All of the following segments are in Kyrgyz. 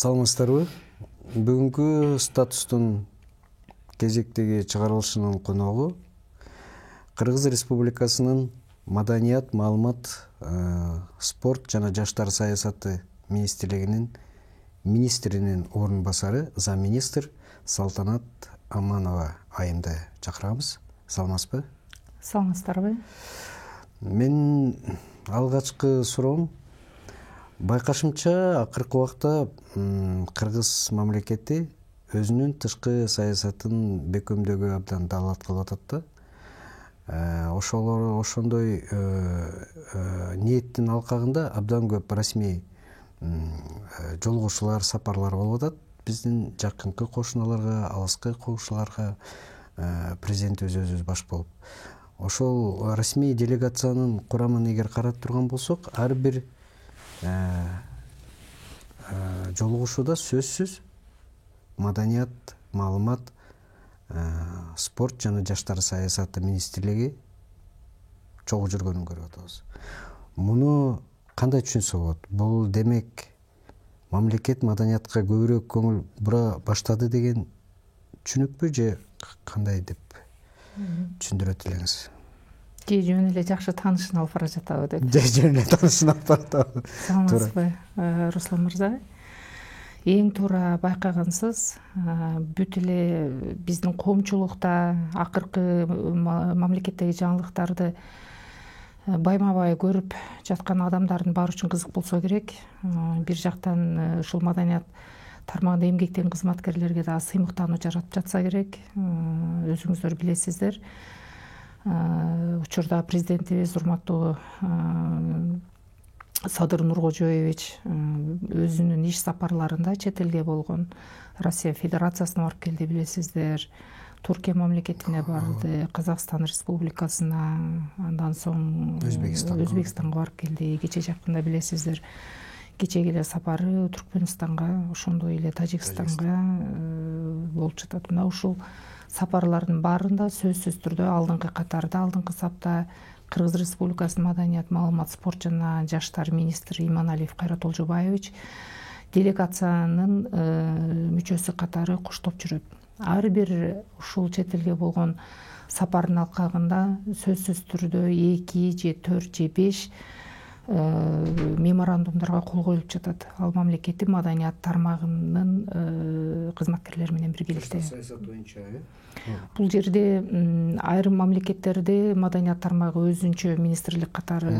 Саламатсыздарбы? Бүгүнкү статустун кезектеги чыгарылышынын коногу Кыргыз Республикасынын Маданият, маалымат, спорт жана жаштар саясаты министрлигинин министринин орун басары, замминистр Салтанат Аманова айымды чакырабыз. Саламатсызбы? Саламатсыздарбы? Мен алгачкы суроом, байкашымча акыркы убакта Кыргыз мамлекети өзүнүн тышкы саясатын бекемдөөгө абдан далат кылып атат да. Ошондой ниеттин алкагында абдан көп расмий жолугушуулар, сапарлар болуп атат. Биздин жакынкы кошуналарга, алыскы кошуналарга президентибиз өзүбүз баш болуп. Ошол расмий делегациянын курамын эгер карап турган болсок, ар бир жолугушууда сөзсүз Маданият, маалымат, спорт жана жаштар саясаты министрлиги чогуу жүргөнүн көрүп атабыз. Муну кандай түшүнсө болот? Бул демек мамлекет маданиятка көбүрөөк көңүл бура баштады деген түшүнүкпү же кандай деп түшүндүрөт элеңиз? Же жөн эле жакшы таанышын алып бара жатабы деп. Же жөн эле таанышын алып бара жатабы? Саламатсызбы, Руслан мырза? Эң туура байкагансыз, бүт эле биздин коомчулукта акыркы мамлекеттеги жаңылыктарды байма-бай көрүп жаткан адамдардын баары үчүн кызык болсо керек. Бир жактан ушул маданият тармагында эмгектенген кызматкерлерге да сыймыктануу жаратып жатса керек. Өзүңүздөр билесиздер. Учурда президентибиз урматтуу Садыр Нуркожоевич өзүнүн иш сапарларында чет элге болгон Россия Федерациясына барып келди, билесиздер. Туркия мамлекетине барды, Казакстан Республикасына, андан соң Өзбекстанга барып келди. Кече жакында билесиздер, кечеги эле сапары Түркмөнстанга, ошондой эле Тажикстанга болуп жатат. Мына ушул сапарлардын баарында сөзсүз түрдө алдыңкы катарда, алдыңкы сапта Кыргыз Республикасынын Маданият, маалымат, спорт жана жаштар министри Иманалиев Кайрат Олжобаевич делегациянын мүчөсү катары коштоп жүрөт. Ар бир ушул чет элге болгон сапардын алкагында сөзсүз түрдө 2 же 4 же 5 меморандумдарга кол коюлуп жатат. Ал мамлекеттин маданият тармагынын кызматкерлери менен биргеликте. Саясат боюнча, Бул жерде айрым мамлекеттерде маданият тармагы өзүнчө министрлик катары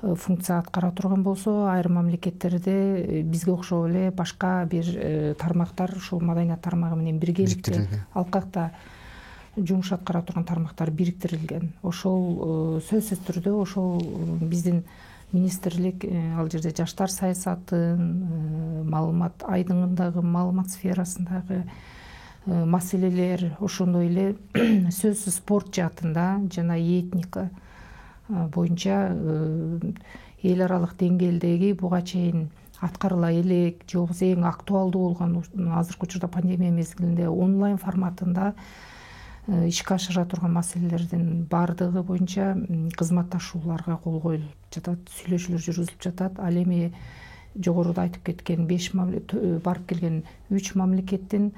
функция аткара турган болсо, айрым мамлекеттерде бизге окшоп эле башка бир тармактар ушул маданият тармагы менен биргеликте алкакта жумуш аткара турган тармактар бириктирилген. Ошол сөзсүз түрдө ошол биздин министрлик ал жерде жаштар саясатын, маалымат айдыңындагы, маалымат сферасындагы маселелер, ошондой эле сөзсүз спорт жаатында жана этника боюнча эл аралык деңгээлдеги буга чейин аткарыла элек же болбосо эң актуалдуу болгон азыркы учурда пандемия мезгилинде онлайн форматында ишке ашыра турган маселелердин баардыгы боюнча кызматташууларга кол коюлуп жатат, сүйлөшүүлөр жүргүзүлүп жатат. Ал эми жогоруда айтып кеткен 5 барып келген 3 мамлекеттин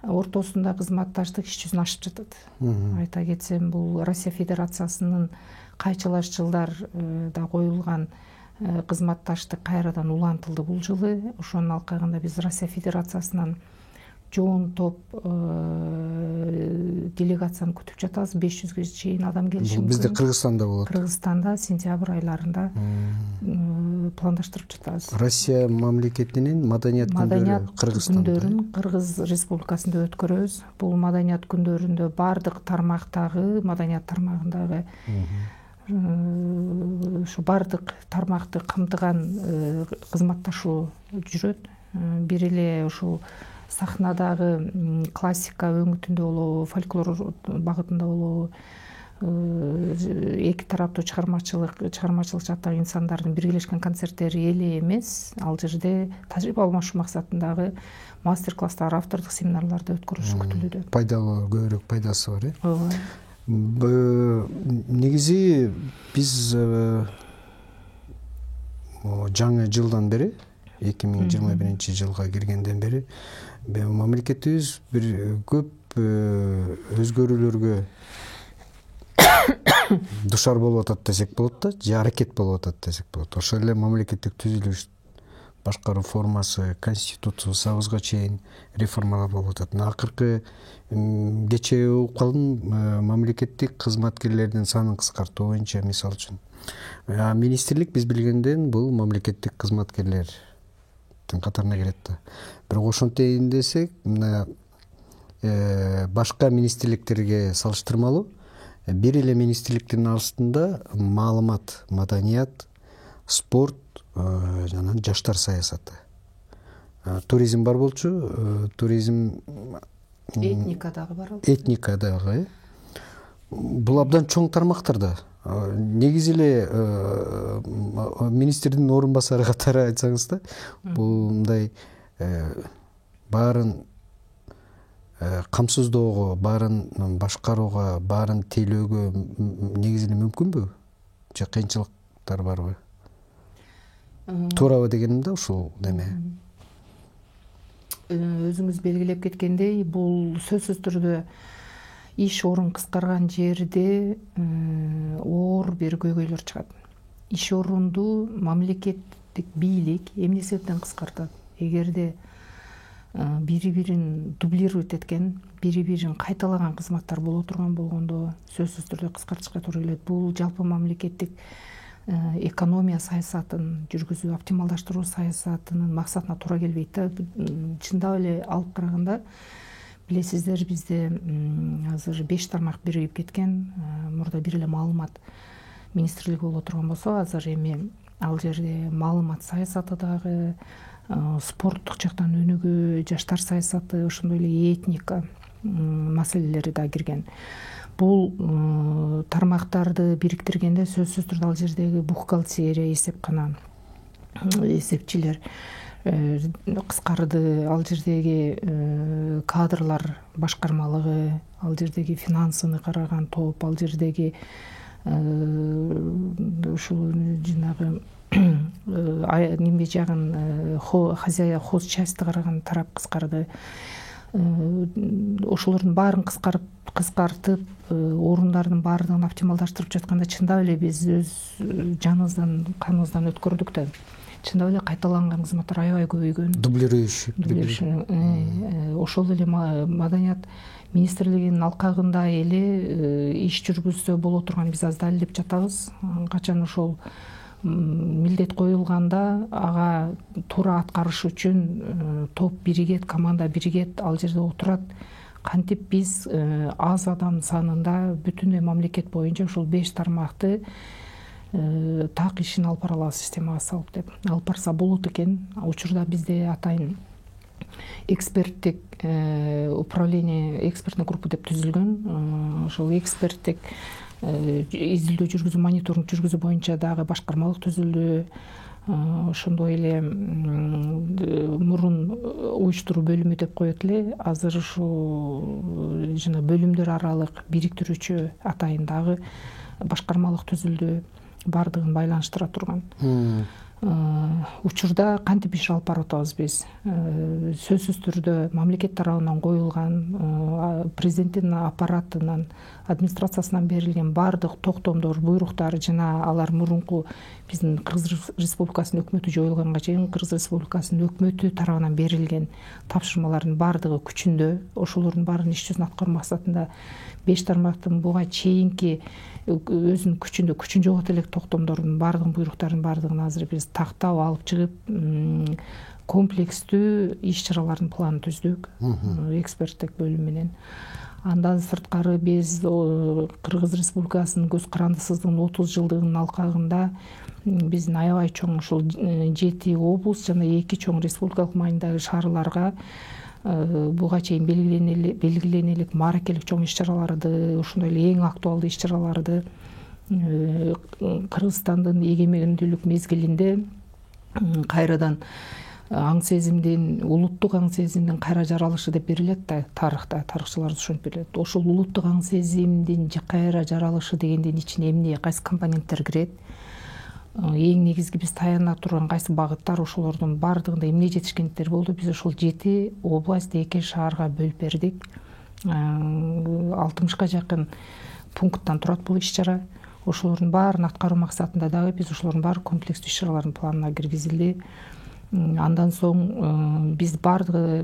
ортосунда кызматташтык иш жүзүн ашып жатат. Айта кетсем, бул Россия Федерациясынын кайчылаш жылдарда коюлган кызматташтык кайрадан улантылды бул жылы. Ошонун алкагында биз Россия Федерациясынан жоон топ делегацияны күтүп жатабыз. 500ге чейин адам келиши мүмкүн. Бизде Кыргызстанда болот. Кыргызстанда сентябрь айларында пландаштырып жатабыз. Россия мамлекетинин маданият күндөрүн Кыргыз Республикасында өткөрөбүз. Бул маданият күндөрүндө бардык тармактагы, маданият тармагындагы ушу бардык тармакты камтыган кызматташуу жүрөт. Бир эле ушул сахнадагы классика өңүтүндө болобу, фольклор багытында болобу, эки тараптуу чыгармачылык жактагы инсандардын биргелешкен концерттери эле эмес, ал жерде тажрыйба алмашуу максатындагы мастер-класстар, автордук семинарларды өткөрүлүшү күтүлүүдө. Пайдалуу, көбүрөөк пайдасы бар, Ооба. Негизи биз жаңы жылдан бери 2021 жылга киргенден бери мамлекетибиз бир көп өзгөрүүлөргө душар болуп атат десек болот да, же аракет болуп атат десек болот. Ошол эле мамлекеттик түзүлүш, башкаруу формасы, конституциябызга чейин реформалар болуп атат. Акыркы кечээ угуп калдым, мамлекеттик кызматкерлердин санын кыскартуу боюнча, мисалы үчүн. Министрлик биз билгенден бул мамлекеттик кызматкерлердин катарына кирет да. Бирок ошентейин десек, мына башка министрликтерге салыштырмалуу бир эле министрликтин астында маалымат, маданият, спорт жана жаштар саясаты, туризм бар болчу, туризм, этника дагы бар. Этника дагы. Бул абдан чоң тармактар да. Негизи эле министрдин орун басары катары айтсаңыз да, бул мындай баарын камсыздоого, баарын башкарууга, баарын тейлөөгө негизи эле мүмкүнбү? Же кыйынчылыктар барбы? Туурабы дегеним да ушул неме. Өзүңүз белгилеп кеткендей, бул сөзсүз түрдө иш орун кыскарган жерде оор бир көйгөйлөр чыгат. Иш орунду мамлекеттик бийлик эмне себептен кыскартат? Эгерде бири-бирин дублировать эткен, бири-бирин кайталаган кызматтар боло турган болгондо сөзсүз түрдө кыскартышка туура келет. Бул жалпы мамлекеттик экономия саясатын жүргүзүү, оптималдаштыруу саясатынын максатына туура келбейт да. Чындап эле алып караганда, билесиздер, бизде азыр 5 тармак биригип кеткен. Мурда бир эле маалымат министрлиги боло турган болсо, азыр эми ал жерде маалымат саясаты дагы, спорттук жактан өнүгүү, жаштар саясаты, ошондой эле этника маселелери да кирген. Бул тармактарды бириктиргенде сөзсүз түрдө ал жердеги бухгалтерия, эсепкана, эсепчилер кыскарды, ал жердеги кадрлар башкармалыгы, ал жердеги финансыны караган топ, ал жердеги ушул жанагы неме жагын, хозчастьты караган тарап кыскарды. Ошолордун баарын кыскартып, орундардын баардыгын оптималдаштырып жатканда, чындап эле биз өз жаныбыздан, каныбыздан өткөрдүк да. Чындап эле кайталанган кызматтар аябай көбөйгөн. Дублирующий. Ошол эле маданият министрлигинин алкагында эле иш жүргүзсө боло турган биз аз далилдеп жатабыз. Качан ошол милдет коюлганда ага туура аткарыш үчүн топ биригет, команда биригет, ал жерде отурат. Кантип биз аз адам санында бүтүн мамлекет боюнча ушул 5 тармакты так ишин алып бара алабыз системага салып деп. Алып барса болот экен. Учурда бизде атайын эксперттик управление, экспертный группа деп түзүлгөн. Ошол эксперттик изилдөө жүргүзүү, мониторинг жүргүзүү боюнча дагы башкармалык түзүлдү. Ошондой эле мурун уюштуруу бөлүмү деп коет эле, азыр ушул жана бөлүмдөр аралык бириктирүүчү атайын дагы башкармалык түзүлдү, баардыгын байланыштыра турган. Учурда кантип иш алып барып атабыз биз? Сөзсүз түрдө мамлекет тарабынан коюлган, президенттин аппаратынан, администрациясынан берилген баардык токтомдор, буйруктар жана алар мурунку биздин Кыргыз Республикасынын өкмөтү жоюлганга чейин Кыргыз Республикасынын өкмөтү тарабынан берилген тапшырмалардын баардыгы күчүндө. Ошолордун баарын иш жүзүнө аткаруу максатында 5 тармактын буга чейинки өзүнүн күчүн жогото элек токтомдордун баардыгын, буйруктардын баардыгын азыр биз тактап алып чыгып, комплекстүү иш чаралардын планын түздүк эксперттик бөлүм менен. Андан сырткары биз Кыргыз Республикасынын көз карандысыздыгынын 30 жылдыгынын алкагында биздин аябай чоң ушул 7 облус жана 2 чоң республикалык маанидагы шаарларга буга чейин белгилене элек мааракелик чоң иш чараларды, ошондой эле эң актуалдуу иш чараларды Кыргызстандын эгемендүүлүк мезгилинде кайрадан аң сезимдин, улуттук аң сезимдин кайра жаралышы деп берилет да тарыхта, тарыхчылар ошентип берет. Ошол улуттук аң сезимдин кайра жаралышы дегендин ичине эмне, кайсы компоненттер кирет? эң негизги биз таяна турган кайсы багыттар, ошолордун баардыгында эмне жетишкендиктер болду. Биз ошол 7 область, 2 шаарга бөлүп бердик. 60-ка жакын пункттан турат бул иш-чара. Ошолордун баарын аткаруу максатында дагы биз ошолордун баары комплекстүү иш-чаралардын планына киргизилди. Андан соң биз баардыгы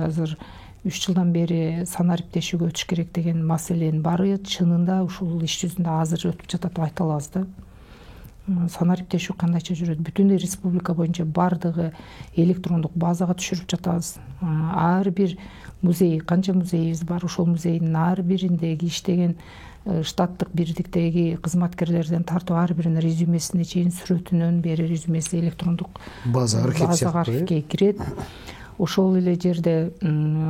азыр 3 жылдан бери санариптешүүгө өтүш керек деген маселенин баары чынында ушул иш жүзүндө азыр өтүп жатат деп айта алабыз да. Санариптешүү кандайча жүрөт? Бүтүн республика боюнча баардыгы электрондук базага түшүрүп жатабыз. Ар бир музей, канча музейибиз бар, ошол музейдин ар бириндеги иштеген штаттык бирдиктеги кызматкерлерден тартып ар биринин резюмесине чейин, сүрөтүнөн бери резюмеси электрондук база архивге кирет. Ошол эле жерде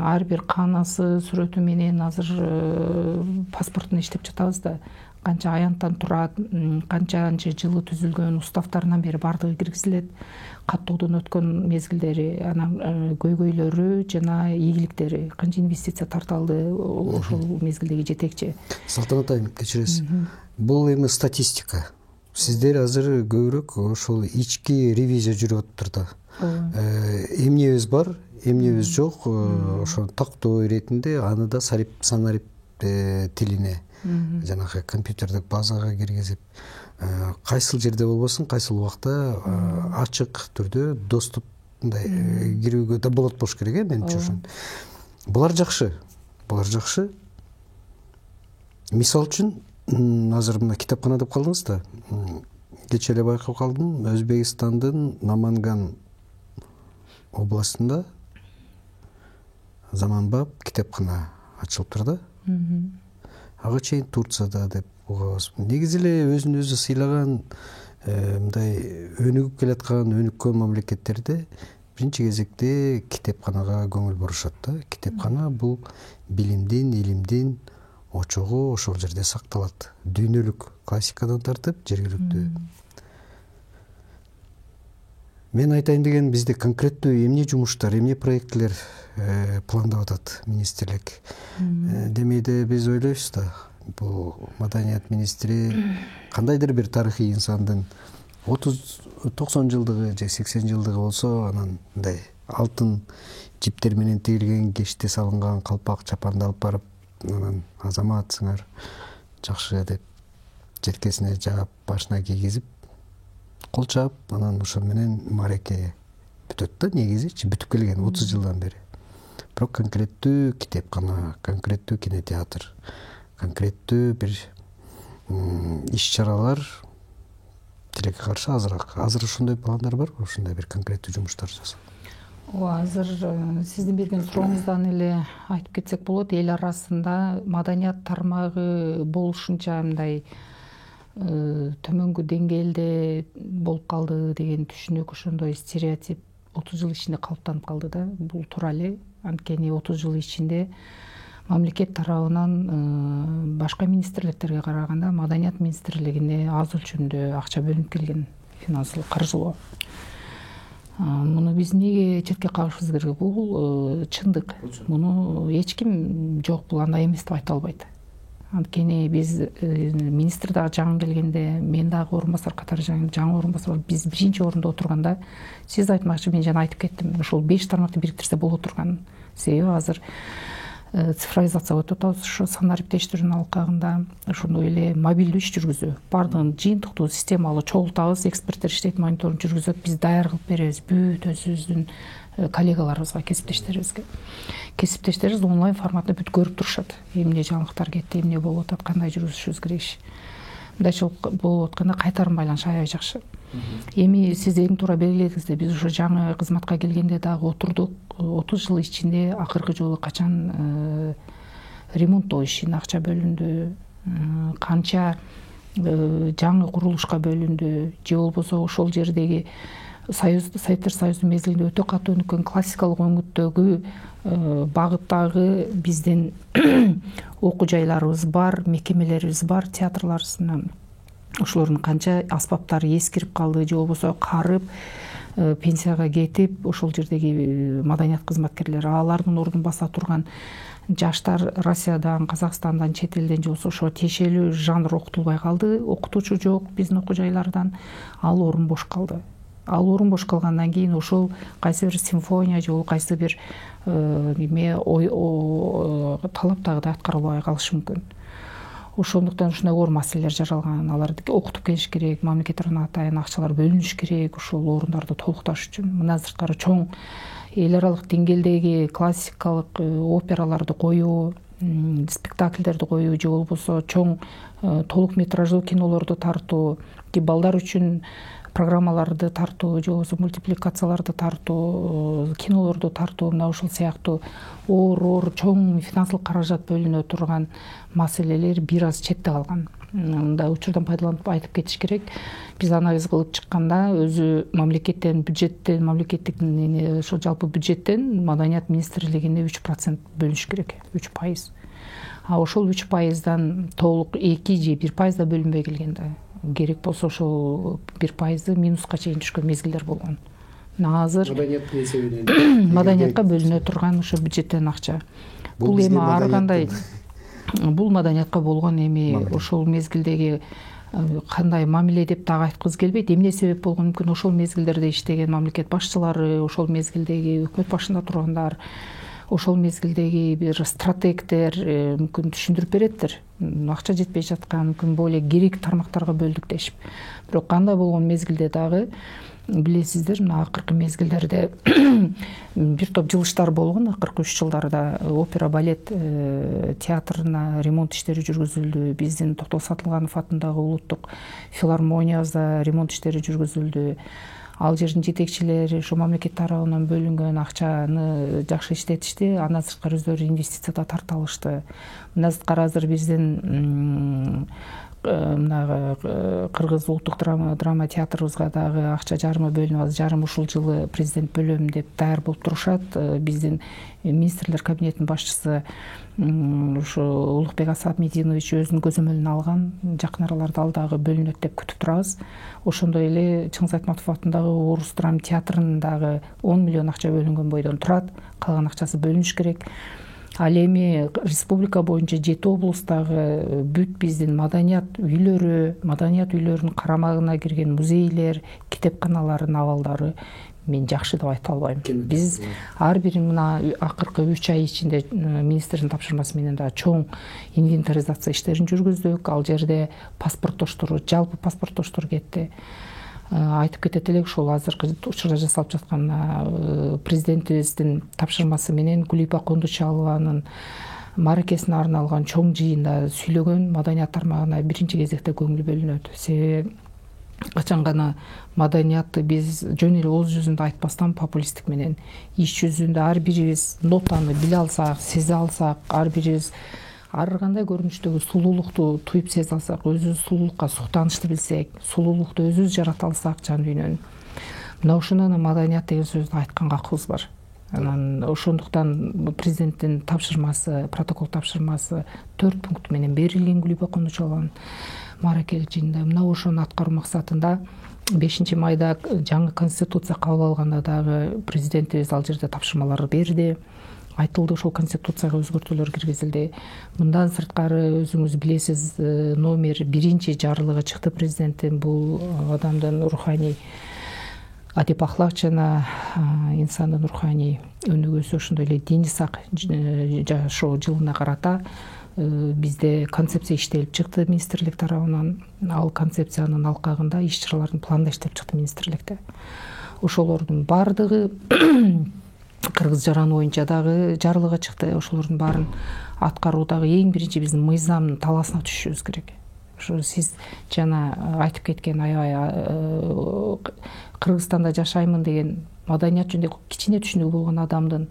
ар бир каанасы, сүрөтү менен азыр паспортун иштеп жатабыз да. Канча аянттан турат, канчанча жылы түзүлгөн, уставтарынан бери баардыгы киргизилет. Каттоодон өткөн мезгилдери, анан көйгөйлөрү жана ийгиликтери, канча инвестиция тартылды ошол мезгилдеги жетекчи. Салтанат айым, кечиресиз. Бул эми статистика. Сиздер азыр көбүрөөк ошол ички ревизия жүрүп атыптыр да. Эмнебиз бар, эмнебиз жок, ошо тактоо иретинде аны да санарип тилине, жанагы компьютердик базага киргизип, кайсыл жерде болбосун, кайсыл убакта ачык түрдө доступ мындай кирүүгө да болот болуш керек, менимче ошон. Булар жакшы. Мисал үчүн, азыр мына китапкана деп калдыңыз да. Кечээ эле байкап калдым, Өзбекстандын Наманган областында заманбап китапкана ачылыптыр да. Ага чейин Турцияда деп угабыз. Негизи эле өзүн өзү сыйлаган, мындай өнүгүп келаткан, өнүккөн мамлекеттерде биринчи кезекте китепканага көңүл бурушат да. Китепкана бул билимдин, илимдин очогу ошол жерде сакталат. Дүйнөлүк классикадан тартып жергиликтүү. Мен айтайын деген, бизде конкреттүү эмне жумуштар, эмне проекттер пландап атат министрлик. Демейде биз ойлойбуз да, бул маданият министри кандайдыр бир тарыхый инсандын 90 жылдыгы же 80 жылдыгы болсо, анан мындай алтын жиптер менен тигилген кеште салынган калпак чапанды алып барып, анан азаматсыңар жакшы деп желкесине жаап, башына кийгизип, кол чаап, анан ошо менен маареке бүтөт да, негизичи бүтүп келген 30 жылдан бери. Бирок конкреттүү китепкана, конкреттүү кинотеатр, конкреттүү бир иш-чаралар тилекке каршы азыраак. Азыр ошондой пландар бар, ошондой бир конкреттүү жумуштар жасап. Азыр сиздин берген сурооңуздан эле айтып кетсек болот, эл арасында маданият тармагы болушунча мындай төмөнгү деңгээлде болуп калды деген түшүнүк, ошондой стереотип 30 жыл ичинде калыптанып калды да. Бул туура эле. Анткени 30 жыл ичинде мамлекет тарабынан башка министрликтерге караганда маданият министрлигине аз өлчөмдө акча бөлүнүп келген, финансылык каржылоо. Муну биз эмнеге четке кагышыбыз керек? Бул чындык. Муну эч ким жок, бул андай эмес деп айта албайт. Анткени биз министр дагы жаңы келгенде, мен дагы орун басар катары жаңы орун басар, биз биринчи орунда отурганда, сиз айтмакчы, мен жана айтып кеттим, ошол 5 тармакты бириктирсе боло турган. Себеби азыр цифровизацияга өтүп атабыз, ошо санариптештирүүнүн алкагында, ошондой эле мобилдүү иш жүргүзүү, баардыгын жыйынтыктуу системалуу чогултабыз, эксперттер иштейт, мониторинг жүргүзөт, биз даяр кылып беребиз бүт өзүбүздүн коллегаларыбызга, кесиптештерибиз онлайн форматта бүт көрүп турушат. Эмне жаңылыктар кетти, эмне болуп атат, кандай жүргүзүшүбүз керек. Мындайча болуп атканда кайтарым байланыш аябай жакшы. Эми сиз эң туура белгиледиңиз да, биз ушу жаңы кызматка келгенде дагы отурдук, 30 жыл ичинде акыркы жолу качан ремонттоо ишине акча бөлүндү, канча жаңы курулушка бөлүндү, же болбосо ошол жердеги Советтер Союзунун мезгилинде өтө катуу өнүккөн классикалык өңүттөгү багыттагы биздин окуу жайларыбыз бар, мекемелерибиз бар, театрларыбыз, ошолордун канча аспаптары эскирип калды, же болбосо карып, пенсияга кетип, ошол жердеги маданият кызматкерлери алардын ордун баса турган жаштар Россиядан, Казакстандан, чет элден же болсо ошо тиешелүү жанр окутулбай калды, окутуучу жок биздин окуу жайлардан, ал орун бош калды. Ал орун бош калгандан кийин ошол кайсы бир симфония же кайсы бир неме талаптагыдай аткарылбай калышы мүмкүн. Ошондуктан ушундай оор маселелер жаралган. Аларды окутуп келиш керек, мамлекет тарабынан атайын акчалар бөлүнүш керек ошол орундарды толукташ үчүн. Мындан сырткары чоң эл аралык деңгээлдеги классикалык операларды коюу, спектакльдерди коюу же болбосо чоң толук метраждуу кинолорду тартуу, балдар үчүн программаларды тартуу же болбосо мультипликацияларды тартуу, кинолорду тартуу, мына ушул сыяктуу оор чоң финансылык каражат бөлүнө турган маселелер бир аз четте калган. Мындай учурдан пайдаланып айтып кетиш керек. Биз анализ кылып чыкканда өзү мамлекеттен, бюджеттен, мамлекеттик ошо жалпы бюджеттен Маданият министрлигине 3% бөлүш керек, 3%. А ошол 3%дан толук 2 же 1% да бөлүнбөй келген да. Керек болсо ошол 1% минуска чейин түшкөн мезгилдер болгон. Азыр маданиятка бөлүнө турган ошо бюджеттен акча. Бул эми ар кандай бул маданиятка болгон эми ошол мезгилдеги кандай мамиле деп дагы айткыбыз келбейт. Эмне себеп болгон мүмкүн ошол мезгилдерде иштеген мамлекет башчылары, ошол мезгилдеги өкмөт башында тургандар, ошол мезгилдеги бир стратегдер мүмкүн түшүндүрүп береттир. Акча жетпей жаткан, мүмкүн более керек тармактарга бөлдүк дешип. Бирок кандай болгон мезгилде дагы билесиздер, мына акыркы мезгилдерде бир топ жылыштар болгон. Акыркы 3 жылдарда опера балет театрына ремонт иштери жүргүзүлдү. Биздин Токтол Сатылганов атындагы улуттук филармонияда ремонт иштери жүргүзүлдү. Ал жердин жетекчилери ошо мамлекет тарабынан бөлүнгөн акчаны жакшы иштетишти. Андан сырткары өздөрү инвестиция да тарта алышты. Мындан сырткары азыр биздин мына Кыргыз улуттук драма театрыбызга дагы акча жарымы бөлүнүп, азыр жарым ушул жылы президент бөлөм деп даяр болуп турушат. Биздин министрлер кабинетинин башчысы ушу Улукбек Асатмединович өзүнүн көзөмөлүнө алган. Жакын араларда ал дагы бөлүнөт деп күтүп турабыз. Ошондой эле Чыңгыз Айтматов атындагы Орус драма театрынын дагы 10 миллион акча бөлүнгөн бойдон турат. Калган акчасы бөлүнүш керек. Ал эми республика боюнча 7 облустагы бүт биздин маданият үйлөрүнүн карамагына кирген музейлер, китепканалардын абалдары мен жакшы деп айта албайм. Биз ар бир мына акыркы 3 ай ичинде министрдин тапшырмасы менен да чоң инвентаризация иштерин жүргүздүк. Ал жерде паспорттоштор, жалпы паспорттоштор кетти. Айтып кетет элек, ушул азыркы учурда жасалып жаткан президентибиздин тапшырмасы менен Гүлипа Кондучалованын мааракесине арналган чоң жыйында сүйлөгөн маданият тармагына биринчи кезекте көңүл бөлүнөт. Себеби качан гана маданиятты биз жөн эле ооз жүзүндө айтпастан популисттик менен иш жүзүндө ар бирибиз нотаны биле алсак, сезе алсак, ар бирибиз ар кандай көрүнүштөгү сулуулукту туюп сезе алсак, өзүбүз сулуулукка суктанышты билсек, сулуулукту өзүбүз жарата алсак жан дүйнөнүн, мына ошондон маданият деген сөздү айтканга акыбыз бар. Анан ошондуктан президенттин тапшырмасы, протокол тапшырмасы 4 пункт менен берилген Гүлипа Кондучалованын мааракелик жыйында. Мына ошону аткаруу максатында 5 майда жаңы конституция кабыл алганда дагы президентибиз ал жерде тапшырмалар берди. Айтылды, ошол конституцияга өзгөртүүлөр киргизилди. Мындан сырткары өзүңүз билесиз, номер 1 жарлыгы чыкты президенттин. Бул адамдын руханий адеп ахлак жана инсандын руханий өнүгүүсү, ошондой эле диний сак жашоо жылына карата бизде концепция иштелип чыкты министрлик тарабынан. Ал концепциянын алкагында иш-чаралардын планын иштеп чыкты министрликте. Ошолордун бардыгы Кыргыз жараны боюнча дагы жарлыгы чыкты. Ошолордун баарын аткаруудагы эң биринчи биздин мыйзамдын талаасына түшүшүбүз керек. Ошо сиз жана айтып кеткен аябай Кыргызстанда жашаймын деген маданият жөнүндө кичине түшүнүгү болгон адамдын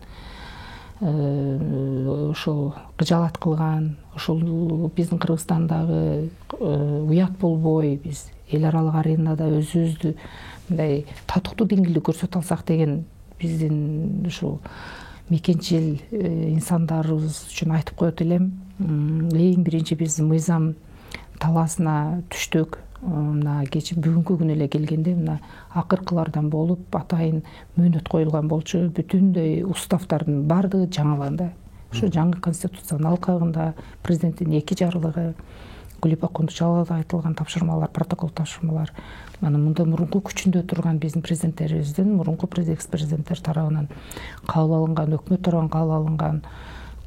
ошол кыжаалат кылган, ошол биздин Кыргызстандагы уят болбой биз эл аралык аренада өзүбүздү мындай татыктуу деңгээлде көрсөтө алсак деген биздин ушул мекенчил инсандарыбыз үчүн айтып коет элем. Эң биринчи биз мыйзам талаасына түштүк. Мына кечээ бүгүнкү күнү эле келгенде мына акыркылардан болуп атайын мөөнөт коюлган болчу. Бүтүндөй уставдардын баардыгы жаңыланды. Ошо жаңы конституциянын алкагында президенттин 2 жарлыгы, Гүлипа Кундучаловада айтылган тапшырмалар, протокол тапшырмалар, анан мында мурунку күчүндө турган биздин президенттерибиздин, мурунку экс-президенттер тарабынан кабыл алынган, өкмөт тарабынан кабыл алынган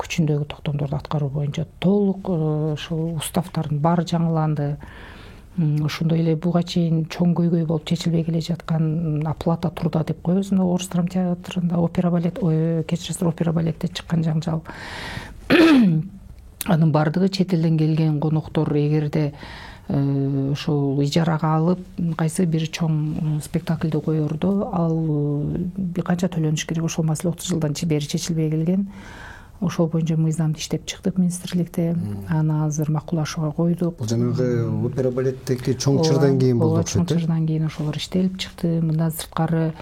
күчүндөгү токтомдорду аткаруу боюнча толук ушул уставдардын баары жаңыланды. Ошондой эле буга чейин чоң көйгөй болуп чечилбей келе жаткан оплата труда деп коебуз, орус драма театрында опера балет, кечиресиздер, опера балетте чыккан жаңжал. Анын бардыгы чет элден келген коноктор эгерде ошол ижарага алып кайсы бир чоң спектакльди коердо, ал бир канча төлөнүш керек, ошол маселе 30 жылдан бери чечилбей келген. Ошол боюнча мыйзамды иштеп чыктык министрликте. Аны азыр макулдашууга койдук. Бул жанагы опера балеттеги чоң чырдан кийин болду окшойт. Чоң чырдан кийин ошолор иштелип чыкты. Мындан сырткары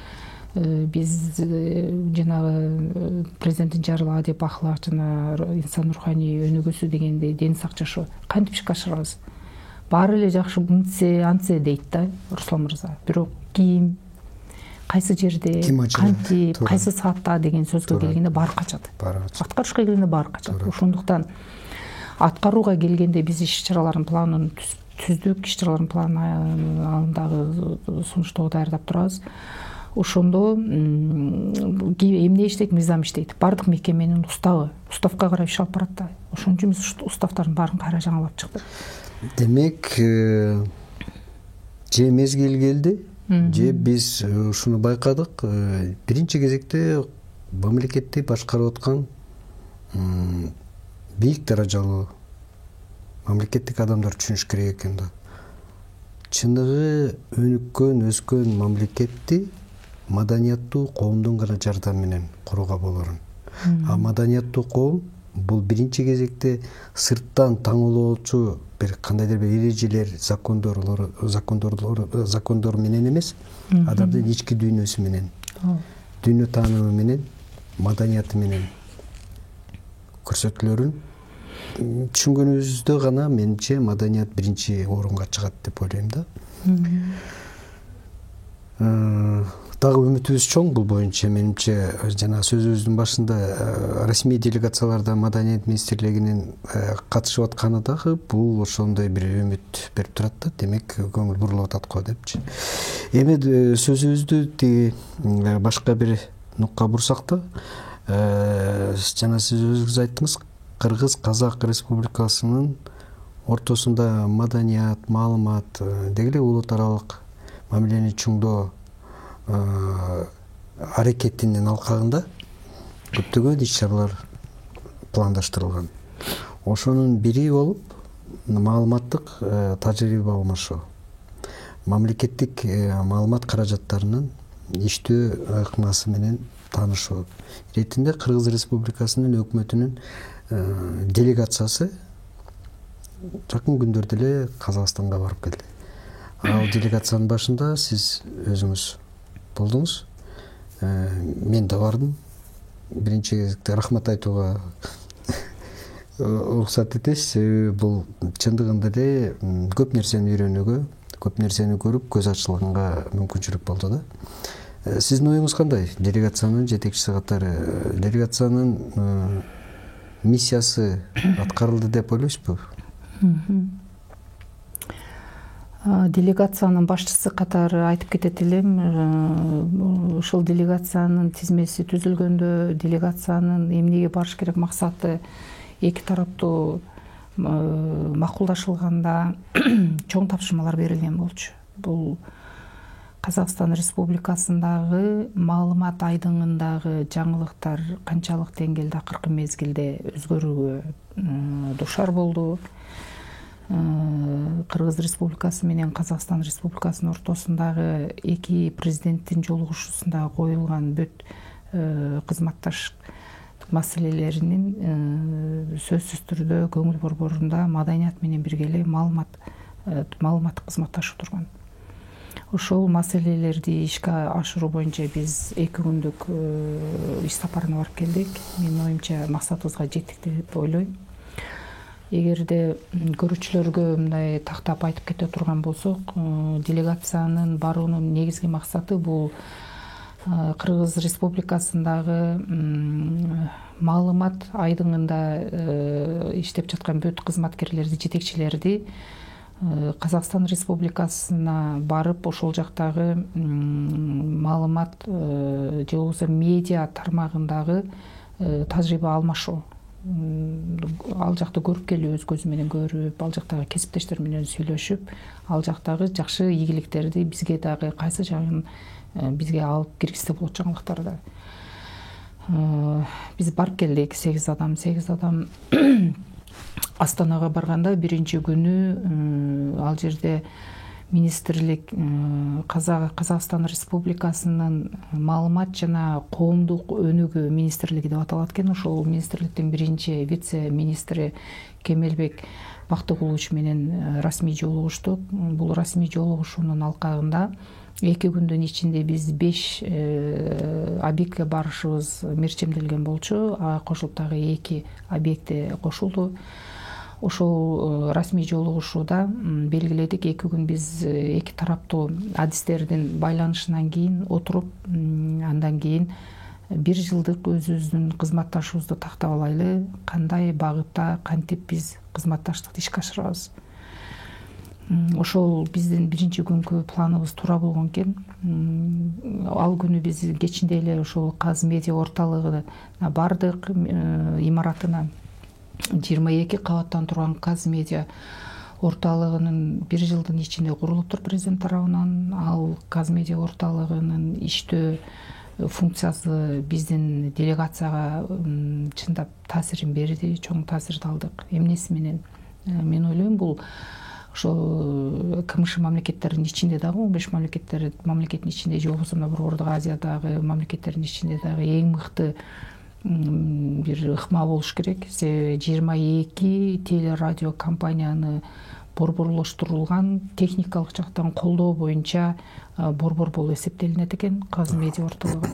биз жанагы президенттин жарлыгы деп бакылак жана инсан руханий өнүгүүсү дегенде ден сак жашоо кантип ишке ашырабыз? Баары эле жакшы мынтсе антсе дейт да Руслан мырза. Бирок ким, кайсы жерде, кантип, кайсы саатта деген сөзгө келгенде баары качат. Аткарышка келгенде баары качат. Ошондуктан аткарууга келгенде биз иш-чаралардын планын түздүк, иш-чаралардын планын алдындагы сунуштоого даярдап турабыз. Ошондо эмне иштейт, мыйзам иштейт. Бардык мекеменин уставка карап иш алып барат да. Ошон үчүн биз уставдардын баарын кайра жаңылап чыктык. Демек, же мезгил келди, же биз ушуну байкадык. Биринчи кезекте мамлекетти башкарып аткан бийик даражалуу мамлекеттик адамдар түшүнүш керек экен да. Чындыгы өнүккөн, өскөн мамлекетти маданияттуу коомдун гана жардамы менен курууга болорун. А маданияттуу коом бул биринчи кезекте сырттан таңоолоочу бир кандайдыр бир эрежелер, закондор менен эмес, адамдын ички дүйнөсү менен, дүйнө таанымы менен, маданияты менен көрсөтүлөрүн түшүнгөнүбүздө гана менимче маданият биринчи орунга чыгат деп ойлойм да. Дагы үмүтүбүз чоң бул боюнча. Менимче жана сөзүбүздүн башында расмий делегацияларда маданият министрлигинин катышып атканы дагы бул ошондой бир үмүт берип турат да. Демек көңүл бурулуп атат го депчи. Эми сөзүбүздү тиги башка бир нукка бурсак да, жана сиз өзүңүз айттыңыз, Кыргыз-Казак Республикасынын ортосунда маданият, маалымат, деги эле улут аралык мамилени чыңдоо аракетинин алкагында көптөгөн иш-чаралар пландаштырылган. Ошонун бири болуп маалыматтык тажрыйба алмашуу, мамлекеттик маалымат каражаттарынын иштөө ыкмасы менен таанышуу. Иретинде Кыргыз Республикасынын өкмөтүнүн делегациясы жакын күндөрдө эле Казакстанга барып келди. Ал делегациянын башында сиз өзүңүз болдуңуз. Мен да бардым. Биринчи кезекте рахмат айтууга уруксат этесиз. Бул чындыгында эле көп нерсени үйрөнүүгө, көп нерсени көрүп, көз ачылганга мүмкүнчүлүк болду да. Сиздин оюңуз кандай? Делегациянын жетекчиси катары делегациянын миссиясы аткарылды деп ойлойсузбу? Делегациянын башчысы катары айтып кетет элем, ушул делегациянын тизмеси түзүлгөндө делегациянын эмнеге барыш керек максаты эки тараптуу макулдашылганда чоң тапшырмалар берилген болчу. Бул Казакстан Республикасындагы маалымат айдыңындагы жаңылыктар канчалык деңгээлде акыркы мезгилде өзгөрүүгө душар болду. Кыргыз Республикасы менен Казакстан Республикасынын ортосундагы эки президенттин жолугушуусунда коюлган бүт кызматташтык маселелеринин сөзсүз түрдө көңүл борборунда маданият менен бирге эле маалыматтык кызматташуу турган. Ошол маселелерди ишке ашыруу боюнча биз 2 күндүк иш сапарына барып келдик. Менин оюмча максатыбызга жеттик деп ойлойм. Эгерде көрүүчүлөргө мындай тактап айтып кете турган болсок, делегациянын баруунун негизги максаты бул Кыргыз Республикасындагы маалымат айдыңында иштеп жаткан бүт кызматкерлерди, жетекчилерди Казакстан Республикасына барып, ошол жактагы маалымат же болбосо медиа тармагындагы тажрыйба алмашуу, ал жакты көрүп келип, өз көзү менен көрүп, ал жактагы кесиптештер менен сүйлөшүп, ал жактагы жакшы ийгиликтерди бизге дагы кайсы жагын бизге алып киргизсе болот жаңылыктарды. Биз барып келдик, 8 адам Астанага барганда биринчи күнү ал жерде министрлик Казакстан Республикасынын маалымат жана коомдук өнүгүү министрлиги деп аталат экен. Ошол министрликтин биринчи вице-министри Кемелбек Бактыгулович менен расмий жолугуштук. Бул расмий жолугушуунун алкагында 2 күндүн ичинде биз 5 объектке барышыбыз мерчемделген болчу. Ага кошулуп дагы 2 объекти кошулду. Ошол расмий жолугушууда белгиледик, 2 күн биз эки тараптуу адистердин байланышынан кийин отуруп, андан кийин 1 жылдык өзүбүздүн кызматташуубузду тактап алайлы, кандай багытта кантип биз кызматташтыкты ишке ашырабыз. Ошол биздин биринчи күнкү планыбыз туура болгон экен. Ал күнү биз кечинде эле ошол Каз медиа орталыгына бардык, имаратына 22 кабаттан турган Каз медиа орталыгынын 1 жылдын ичинде курулуптур президент тарабынан. Ал Каз медиа орталыгынын иштөө функциясы биздин делегацияга чындап таасирин берди, чоң таасирди алдык. Эмнеси менен? Мен ойлойм, бул ошол КМШ мамлекеттеринин ичинде дагы 15 мамлекеттин ичинде же болбосо Борбордук Азиядагы мамлекеттердин ичинде дагы эң мыкты бир ыкма болуш керек. 22 телерадио компанияны борборлоштурулган техникалык жактан колдоо боюнча борбор болуп эсептелинет экен Каз медиа орталыгы.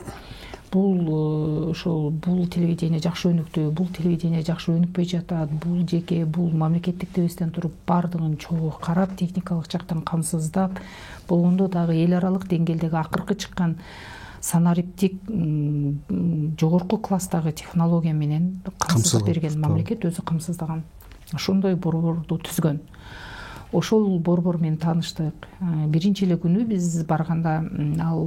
Бул телевидение жакшы өнүктү, бул телевидение жакшы өнүкпөй жатат, бул жеке, бул мамлекеттик дебестен туруп бардыгын чогуу карап, техникалык жактан камсыздап, болгондо дагы эл аралык деңгээлдеги акыркы чыккан санариптик жогорку класстагы технология менен камсыздык берген мамлекет өзү камсыздаган. Ошондой борборду түзгөн. Ошол борбор менен тааныштык. Биринчи эле күнү биз барганда ал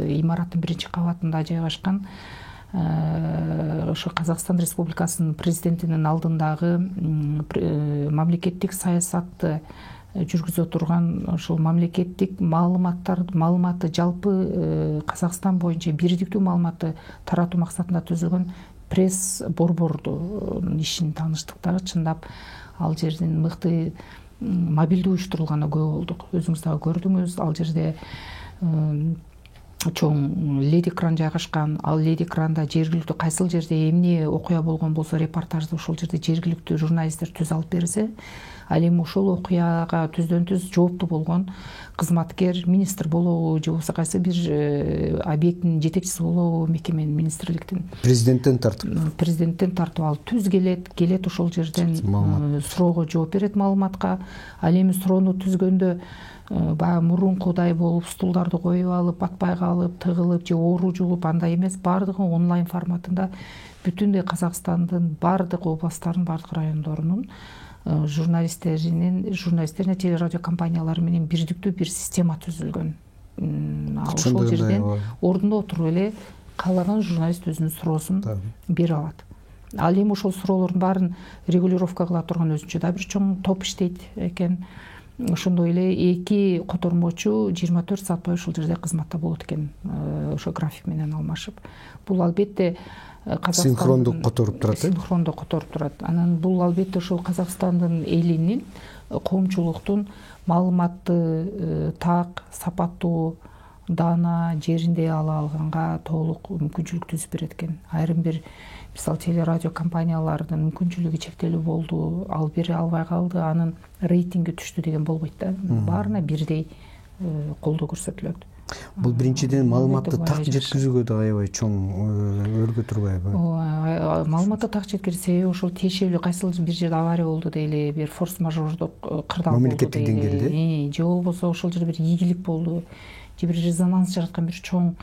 имараттын биринчи кабатында жайгашкан ошо Казакстан Республикасынын президентинин алдындагы мамлекеттик саясатты жүргүзө турган ошол мамлекеттик маалыматты жалпы Казакстан боюнча бирдиктүү маалыматты таратуу максатында түзүлгөн пресс борбордун ишин тааныштык дагы. Чындап ал жердин мыкты мобилдүү уюштурулганына күбө болдук. Өзүңүз дагы көрдүңүз, ал жерде чоң LED экран жайгашкан. Ал LED экранда жергиликтүү кайсыл жерде эмне окуя болгон болсо репортажды ошол жерде жергиликтүү журналисттер түз алып берсе, ал эми ошол окуяга түздөн түз жооптуу болгон кызматкер, министр болобу же болбосо кайсы бир объекттин жетекчиси болобу, мекеменин, министрликтин президенттен тартып алып түз келет ошол жерден суроого жооп берет, маалыматка. Ал эми суроону түзгөндө баягы мурункудай болуп стулдарды коюп алып, батпай калып, тыгылып же оору жугуп андай эмес, бардыгы онлайн форматында бүтүндөй Казакстандын бардык областтарынын, бардык райондорунун журналисттерине, телерадио компаниялары менен бирдиктүү бир система түзүлгөн. Ошол жерден ордунда отуруп эле каалаган журналист өзүнүн суроосун бере алат. Ал эми ошол суроолордун баарын регулировка кыла турган өзүнчө да бир чоң топ иштейт экен. Ошондой эле 2 котормочу 24 саат бою ушул жерде кызматта болот экен, ошо график менен алмашып. Бул албетте синхрондук которуп турат. Анан бул албетте ошол Казакстандын элинин, коомчулуктун маалыматты так, сапаттуу, даана жеринде ала алганга толук мүмкүнчүлүк түзүп берет экен. Айрым бир мисалы телерадио компаниялардын мүмкүнчүлүгү чектелүү болду, ал бере албай калды, анын рейтинги түштү деген болбойт да. Баарына бирдей колдоо көрсөтүлөт. Бул биринчиден маалыматты так жеткизүүгө да аябай чоң өргө турбайбы? Маалыматты так жеткирсе, ошол тиешелүү кайсыл бир жерде авария болду дейли, бир форс-мажордук кырдаал болду мамлекеттик деңгээлде, же болбосо ошол жерде бир ийгилик болду, же бир резонанс жараткан бир чоң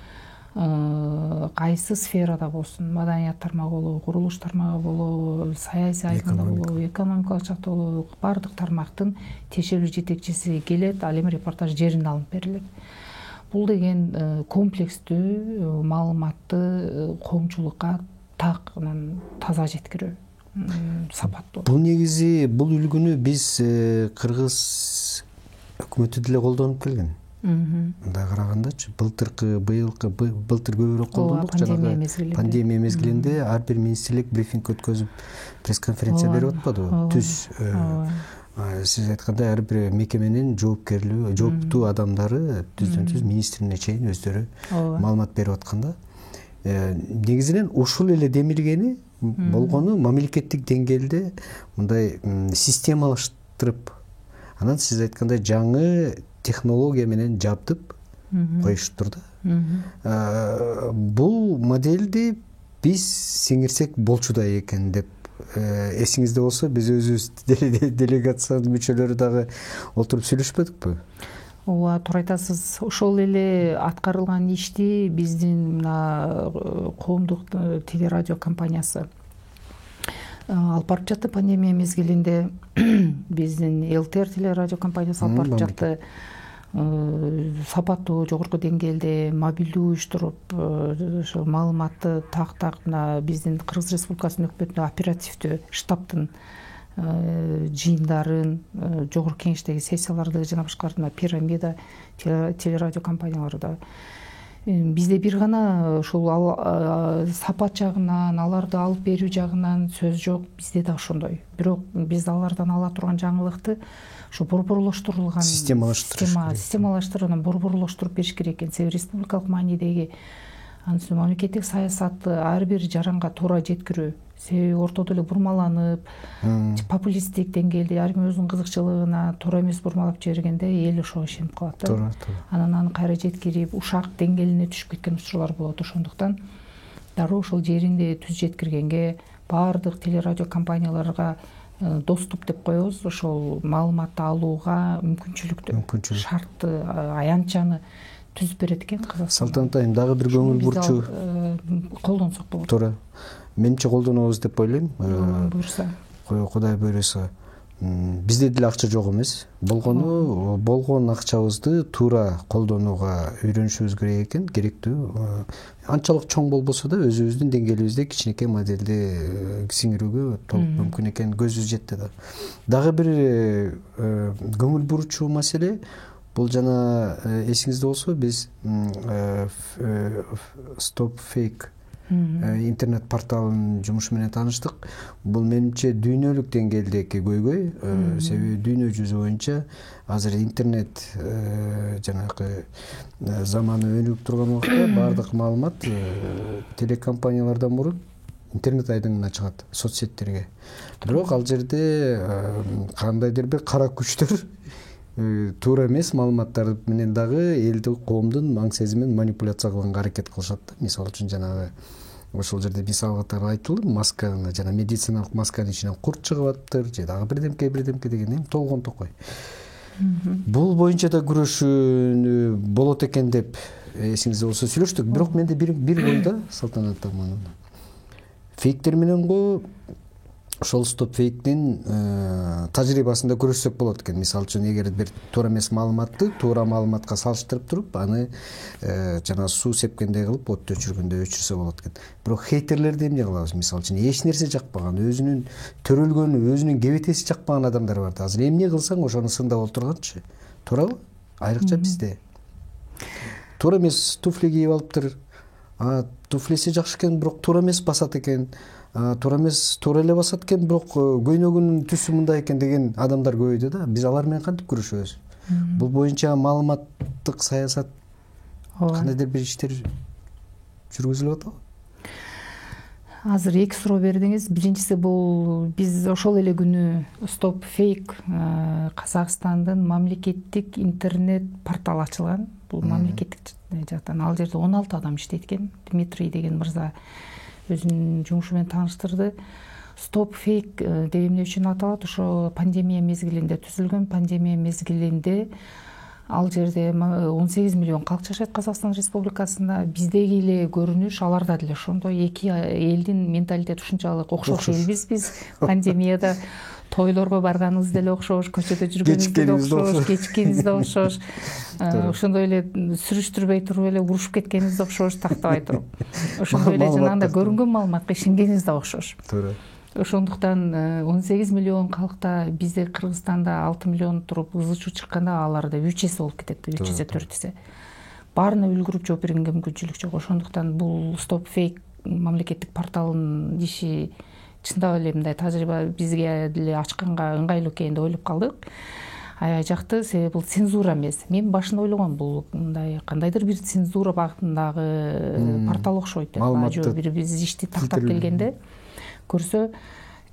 кайсы сферада болсун, маданият тармагы болобу, курулуш тармагы болобу, саясий айкында болобу, экономикалык жакта болобу, баардык тармактын тиешелүү жетекчиси келет, ал эми репортаж жерине алынып берилет. Бул деген комплекстүү маалыматты коомчулукка так анан таза жеткирүү, сапаттуу. Бул негизи бул үлгүнү биз кыргыз өкмөтү деле колдонуп келген. Мындай карагандачы, былтыр көбүрөөк колдондук. Пандемия мезгилинде ар бир министрлик брифинг өткөзүп, пресс-конференция берип атпадыбы? Түз сиз айткандай ар бир мекеменин жооптуу адамдары түздөн-түз министрине чейин өздөрү маалымат берип атканда, негизинен ушул эле демилгени болгону мамлекеттик деңгээлде мындай системалаштырып, анан сиз айткандай жаңы технология менен жабдып коюштур да. Бул модельди биз сиңирсек болчудай экен деп эсиңизде болсо, биз өзүбүз делегациянын мүчөлөрү дагы отуруп сүйлөшпөдүкпү? Ооба, туура айтасыз. Ошол эле аткарылган ишти биздин мына коомдук телерадио компаниясы алып барып жатты. Пандемия мезгилинде биздин ЛТР телерадио компаниясы алып барып жатты. Сапаттуу, жогорку деңгээлде мобилдүү уюштуруп, ошо маалыматты так мына биздин Кыргыз Республикасынын өкмөтүнүн оперативдүү штабтын жыйындарын, жогорку кеңештеги сессияларды жана башкаларды, пирамида телерадио компаниялары да бизде бир гана ушул сапат жагынан, аларды алып берүү жагынан сөз жок. Бизде да ошондой. Бирок биз алардан ала турган жаңылыкты ошо борборлоштурулган системалаштырып, анан борборлоштуруп бериш керек экен. Себеби республикалык маанидеги мамлекеттик саясатты ар бир жаранга туура жеткирүү. Себеби ортодо эле бурмаланып, популисттик деңгээлде ар ким өзүнүн кызыкчылыгына туура эмес бурмалап жибергенде эл ошого ишенип калат да. Туура. Анан аны кайра жеткирип, ушак деңгээлине түшүп кеткен учурлар болот. Ошондуктан дароо ошол жеринде түз жеткиргенге баардык телерадио компанияларга доступ деп коебуз, ошол маалыматты алууга мүмкүнчүлүктү, шартты, аянтчаны түзүп берет экен Казакстан. Салтанат айым, дагы бир көңүл бурчу колдонсок болот. Туура. Менимче колдонобуз деп ойлойм. Буюрса. Кудай буйруса. Бизде деле акча жок эмес. Болгон акчабызды туура колдонууга үйрөнүшүбүз керек экен, керектүү. Анчалык чоң болбосо да өзүбүздүн деңгээлибизде кичинекей модельди сиңирүүгө толук мүмкүн экен, көзүбүз жетти да. Дагы бир көңүл бурчу маселе, бул жана эсиңизде болсо биз Stop Fake интернет порталынын жумушу менен тааныштык. Бул менимче дүйнөлүк деңгээлдеги көйгөй. Себеби дүйнө жүзү боюнча азыр интернет жанагы заманы өнүгүп турган убакта баардык маалымат телекомпаниялардан мурун интернет айдыңына чыгат, соцсеттерге. Бирок ал жерде кандайдыр бир кара күчтөр туура эмес маалыматтар менен дагы элди, коомдун маң сезимин манипуляция кылганга аракет кылышат да. Мисалы үчүн жанагы ошол жерде мисалга айтылды, масканы, жана медициналык масканын ичинен курт чыгып атыптыр, же дагы бирдемке деген эми толгон токой. Бул боюнча да күрөшүү болот экен деп эсиңизде болсо сүйлөштүк. Бирок менде бир ойда, Салтанат айым, фейктер менен го ошол Stop Fake'дин тажрыйбасында көрүшсөк болот экен. Мисалы үчүн, эгер бир туура эмес маалыматты туура маалыматка салыштырып туруп, аны жана суу сепкендей кылып, отто өчүргөндөй өчүрсө болот экен. Бирок хейтерлерди эмне кылабыз? Мисалы үчүн, эч нерсе жакпаган, өзүнүн төрөлгөнү, өзүнүн кебетеси жакпаган адамдар бар да. Азыр эмне кылсаң ошону сындап олтурганчы. Туурабы? Айрыкча бизде. Туура эмес туфли кийип алыптыр. Туфлиси жакшы экен, бирок туура эмес басат экен. Туура эмес, туура эле басат экен, бирок көйнөгүнүн түсү мындай экен деген адамдар көбөйдү да. Биз алар менен кантип күрөшөбүз? Бул боюнча маалыматтык саясат кандайдыр бир иштер жүргүзүлүп атабы? Азыр эки суроо бердиңиз. Биринчиси, бул биз ошол эле күнү Stop Fake Казакстандын мамлекеттик интернет порталы ачылган. Бул мамлекеттик жактан. Ал жерде 16 адам иштейт экен. Дмитрий деген мырза өзүнүн жумушу менен тааныштырды. Stop Fake деп эмне үчүн аталат? Ошо пандемия мезгилинде түзүлгөн. Пандемия мезгилинде Ал жерде 18 миллион калк жашайт Казакстан Республикасында. Биздеги эле көрүнүш аларда деле ошондой. Эки элдин менталитети ушунчалык окшош элбиз биз. Пандемияда тойлорго барганыбыз деле окшош, көчөдө жүргөнүбүз деле окшош, кечиккенибиз да окшош. Ошондой эле сүрүштүрбөй туруп эле урушуп кеткенибиз да окшош, тактабай туруп. Ошондой эле жанагындай көрүнгөн маалыматка ишенгенибиз да окшош. Туура. Ошондуктан 18 миллион калкта, бизде Кыргызстанда 6 миллион туруп ызы чуу чыкканда аларда 3 эсе болуп кетет, 3 эсе 4 эсе. Баарына үлгүрүп жооп беренге мүмкүнчүлүк жок. Ошондуктан бул Stop Fake мамлекеттик порталынын иши чындап эле мындай тажрыйба бизге деле ачканга ыңгайлуу экен деп ойлоп калдык. Аябай жакты, себеби бул цензура эмес. Мен башында ойлогом бул мындай кандайдыр бир цензура багытындагы портал окшойт деп. Жок, бир биз ишти тактап келгенде көрсө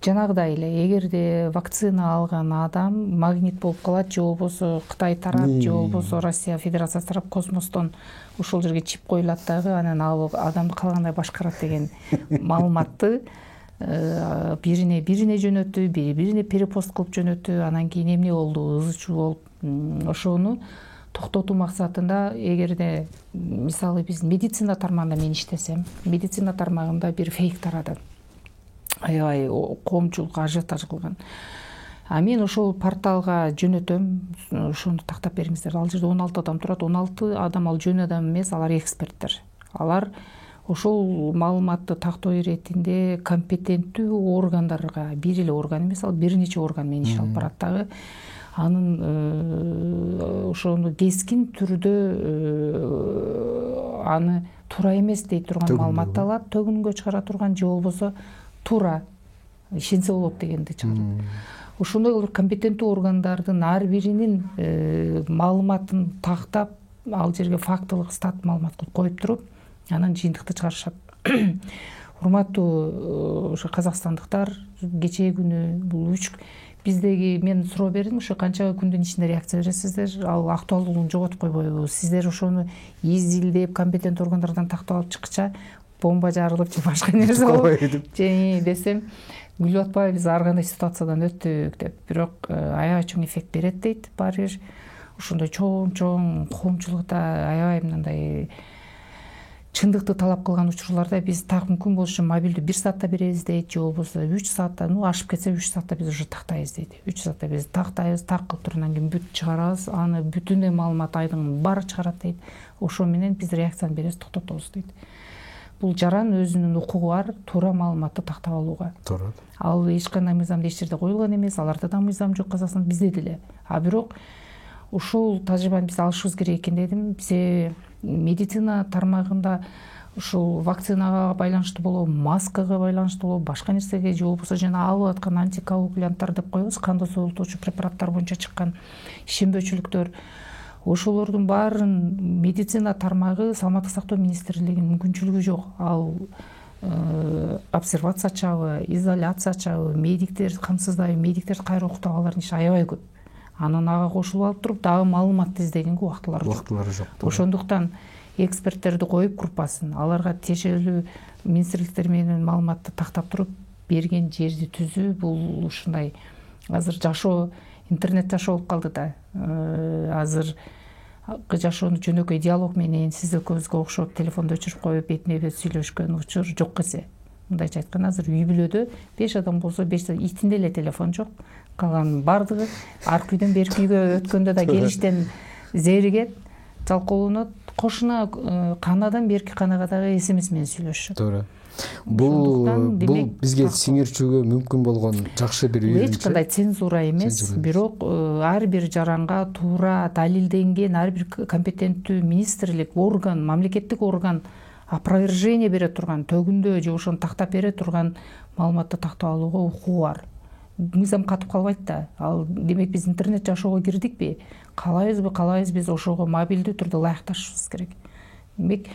жанагыдай эле, эгерде вакцина алган адам магнит болуп калат, же болбосо Кытай тарап, же болбосо Россия Федерациясы тарап космостон ушул жерге чип коюлат дагы, анан ал адамды каалагандай башкарат деген маалыматты бирине жөнөттү, бирине перепост кылып жөнөттү. Анан кийин эмне болду, ызы чуу болуп, ошону токтотуу максатында, эгерде мисалы биз медицина тармагында мен иштесем, медицина тармагында бир фейк тарады, аябай коомчулук ажиотаж кылган. Мен ошол порталга жөнөтөм, ошону тактап бериңиздер. Ал жерде 16 адам турат, 16 адам ал жөн адам эмес, алар эксперттер. Алар ошол маалыматты тактоо иретинде компетенттүү органдарга, бир эле орган эмес, ал бир нече орган менен иш алып барат дагы. Анын ошону кескин түрдө аны туура эмес дей турган маалыматты алат, төгүнгө чыгара турган, же болбосо туура ишенсе болот дегенди чыгарат. Ошондой кылып компетенттүү органдардын ар биринин маалыматын тактап, ал жерге фактылык стат маалымат кылып коюп туруп, анан жыйынтыкты чыгарышат. Урматтуу ошо казакстандыктар, кечээ күнү бул биздеги, мен суроо бердим, ошо канча күндүн ичинде реакция бересиздер, ал актуалдуулугун жоготуп койбойбу? Сиздер ошону изилдеп, компетенттүү органдардан тактап алып чыккыча бомба жарылып же башка нерсе болуп десем, күлүп атпайбы, биз ар кандай ситуациядан өттүк деп. Бирок аябай чоң эффект берет дейт баары бир. Ошондой чоң коомчулукта аябай мындай чындыкты талап кылган учурларда биз так мүмкүн болушу мобилдүү 1 саатта беребиз дейт, же болбосо 3 саатта, ашып кетсе 3 саатта биз уже тактайбыз дейт. 3 саатта биз тактайбыз, так кылып туруп анан кийин бүт чыгарабыз, аны бүтүн маалымат айдын баары чыгарат дейт. Ошо менен биз реакцияны беребиз, токтотобуз дейт. Бул жаран өзүнүн укугу бар, туура маалыматты тактап алууга. Туура. Ал эч кандай мыйзамда эч жерде коюлган эмес, аларда да мыйзам жок, Казакстанда, бизде деле. Бирок ушул тажрыйбаны биз алышыбыз керек экен дедим. Биз медицина тармагында ушул вакцинага байланыштуу болобу, маскага байланыштуу болобу, башка нерсеге, же болбосо жана алып аткан антикоагулянттар деп коебуз, кандуу соолтуучу препараттар боюнча чыккан ишенбөөчүлүктөр, ошолордун баарын медицина тармагы, Саламаттык сактоо министрлигинин мүмкүнчүлүгү жок. Ал обсервация ачабы, изоляция ачабы, медиктер камсыздайбы, медиктер кайра окутабы, алардын иши аябай көп. Анан ага кошулуп алып туруп, дагы маалыматты издегенге убактылары жок. Ошондуктан эксперттерди коюп группасын, аларга тиешелүү министрликтер менен маалыматты тактап туруп берген жерди түзүү, бул ушундай азыр жашоо, интернет жашоо болуп калды да. Азыр жашоону жөнөкөй диалог менен сиз экөөбүзгө окшоп телефонду өчүрүп коюп бетине бет сүйлөшкөн учур жок эсе. Мындайча айтканда, азыр үй бүлөдө 5 адам болсо 5 итинде эле телефон жок. Калган бардыгы аркы үйдөн берки үйгө өткөндө да келиштен зеригет, жалкоолонот. Кошуна канадан берки канага дагы СМС менен сүйлөшөт. Туура. Бул бизге сиңирчүүгө мүмкүн болгон жакшы бир үйрөнчү. Эч кандай цензура эмес, бирок ар бир жаранга туура далилденген, ар бир компетенттүү министрлик, орган, мамлекеттик орган опровержение бере турган, төгүндө же ошону тактап бере турган маалыматты тактап алууга укугу бар. Мыйзам катып калбайт да. Ал демек биз интернет жашоого кирдикпи? Калайбызбы, биз ошого мобилдүү түрдө ылайыкташышыбыз керек. Демек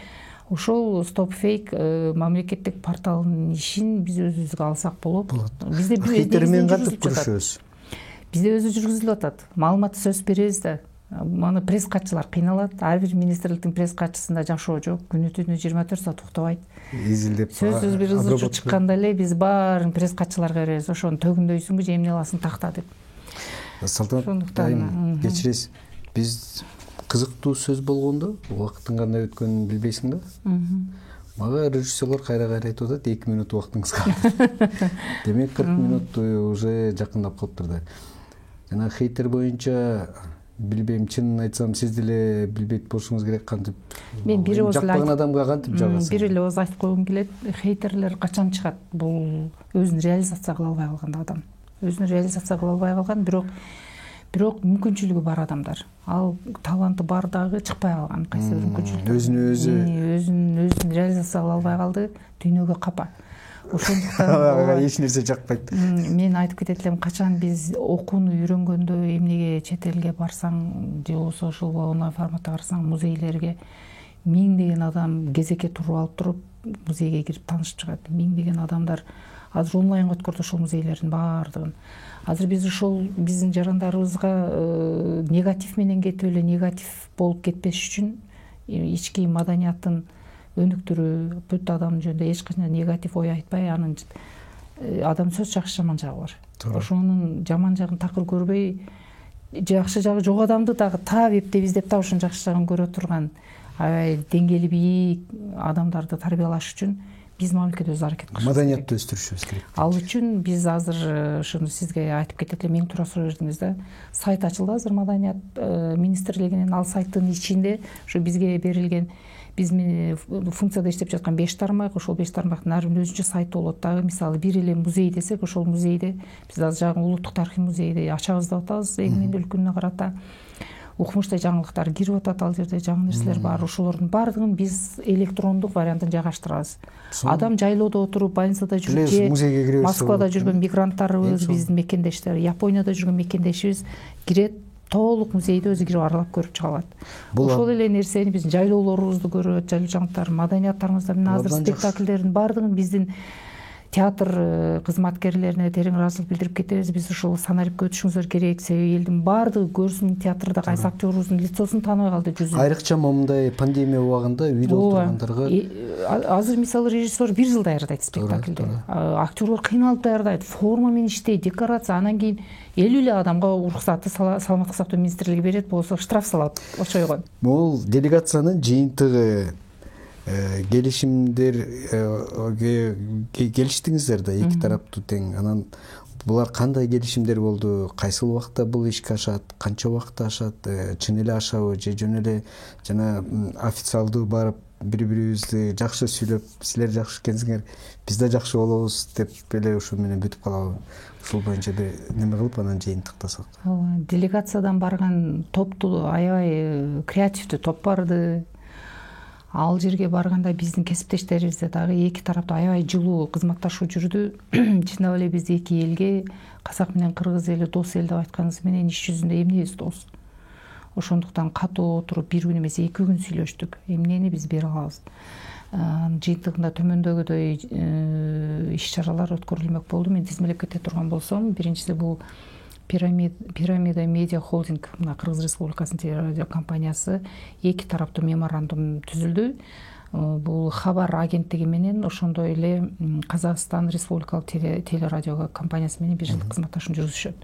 ошол Stop Fake мамлекеттик порталынын ишин биз өзүбүзгө алсак болот. Бизде хейтермен кантип күрөшөбүз? Бизде өзү жүргүзүлүп атат. Маалыматты сөз беребиз да. Мана пресс катчылар кыйналат. Ар бир министрликтин пресс катчысында жашоо жок. Күнү-түнү 24 саат уктабайт. Изилдеп сөзсүз бир ызы чыкканда эле биз баарын пресс катчыларга беребиз. Ошону төгүндөйсүңбү же эмне кыласың такта деп. Салтанат айым, кечиресиз. Биз кызыктуу сөз болгондо убакыттын кандай өткөнүн билбейсиң да. Мага режиссерлор кайра айтып атат 2 минут убактыңыз калды. Демек 40 минут уже жакындап калыптыр да. Жана хейтер боюнча билбейм, чынын айтсам сиз деле билбейт болушуңуз керек, кантип мен бир ооз жакпаган адамга кантип жагасың. Бир эле ооз айтып койгум келет. Хейтерлер качан чыгат? Бул өзүн реализация кыла албай калган адам. Өзүн реализация кыла албай калган, бирок мүмкүнчүлүгү бар адамдар. Ал таланты бар дагы чыкпай калган. Кайсы бир мүмкүнчүлүк. Өзүн реализация кыла албай калды, дүйнөгө капа. Ошондуктан эч нерсе жакпайт. Мен айтып кетет элем, качан биз окууну үйрөнгөндө эмнеге чет элге барсаң, же болбосо ушул онлайн форматта барсаң, музейлерге миңдеген адам кезекке туруп алып туруп музейге кирип таанышып чыгат. Миңдеген адамдар азыр онлайнга өткөрдү ошол музейлердин баардыгын. Азыр биз ошол биздин жарандарыбызга негатив менен кетип эле негатив болуп кетпеш үчүн ички маданияттын өнүктүрүү, бүт адам жөнүндө эч качан негатив ой айтпай, анын адам сөз жакшы жаман жагы бар. Ошонун жаман жагын такыр көрбөй, жакшы жагы жок адамды дагы таап эптеп издеп таап ошонун жакшы жагын көрө турган аябай деңгээли бийик адамдарды тарбиялаш үчүн биз мамлекет өзү аракет кылышыбыз керек. Маданиятты өстүрүшүбүз керек. Ал үчүн биз азыр ушуну сизге айтып кетет элем, эң туура суроо бердиңиз да. Сайт ачылды азыр Маданият министрлигинин. Ал сайттын ичинде ушу бизге берилген функцияда иштеп жаткан 5 тармак, ошол 5 тармактын ар биринин өзүнчө сайты болот дагы. Мисалы бир эле музей десек, ошол музейде биз азыр жагы улуттук тарыхый музейди ачабыз деп атабыз, эгемендүүлүк күнүнө карата. Укмуштай жаңылыктар кирип атат, ал жерде жаңы нерселер бар. Ошолордун баардыгын биз электрондук вариантын жайгаштырабыз. Адам жайлоодо отуруп, больницада жүрүп, же Москвада жүргөн мигранттарыбыз, биздин мекендештер, Японияда жүргөн мекендешибиз кирет, толук музейди өзү кирип аралап көрүп чыга алат. Ошол эле нерсени биздин жайлоолорубузду көрөт, жайлоо жаңылыктар, маданияттарыбызда азыр спектакльдердин баардыгын биздин театр кызматкерлерине терең ыраазычылык билдирип кетебиз. Биз ушул санарипке өтүшүңүздөр керек, себеби элдин баардыгы көрсүн, театрда кайсы актёрубуздун лицосун тааныбай калды, жүзүн. Айрыкча момундай пандемия убагында үйдө отургандарга азыр мисалы режиссер 1 жыл даярдайт спектакльди. Актёрлор кыйналып даярдайт, форма менен иштейт, декорация, анан кийин 50 эле адамга уруксатты саламаттык сактоо министрлиги берет, болсо штраф салат очойгон. Бул делегациянын жыйынтыгы, келишимдер келиштиңиздер да эки тараптуу тең. Анан булар кандай келишимдер болду? Кайсыл убакта бул ишке ашат? Канча убакытта ашат? Чын эле ашабы же жөн эле жана официалдуу барып бири-бирибизди жакшы сүйлөп, силер жакшы экенсиңер, биз да жакшы болобуз деп эле ошо менен бүтүп калабы? Ушул боюнча бир неме кылып анан жыйынтыктасак. Делегациядан барган топту аябай креативдүү топ барды. Ал жерге барганда биздин кесиптештерибизде дагы эки тарапта аябай жылуу кызматташуу жүрдү. Чындап эле биз эки элге, казак менен кыргыз эли дос эл деп айтканыбыз менен иш жүзүндө эмнебиз дос. Ошондуктан катуу отуруп бир күн эмес 2 күн сүйлөштүк. Эмнени биз бере алабыз. Жыйынтыгында төмөндөгүдөй иш-чаралар өткөрүлмөк болду. Мен тизмелеп кете турган болсом, биринчиси бул Пирамида медиа холдинг, мына Кыргыз Республикасынын телерадио компаниясы 2 тараптуу меморандум түзүлдү. Бул Хабар агенттиги менен ошондой эле Казакстан Республикалык телерадио компаниясы менен 1 жылдык кызматташууну жүргүзүшөт.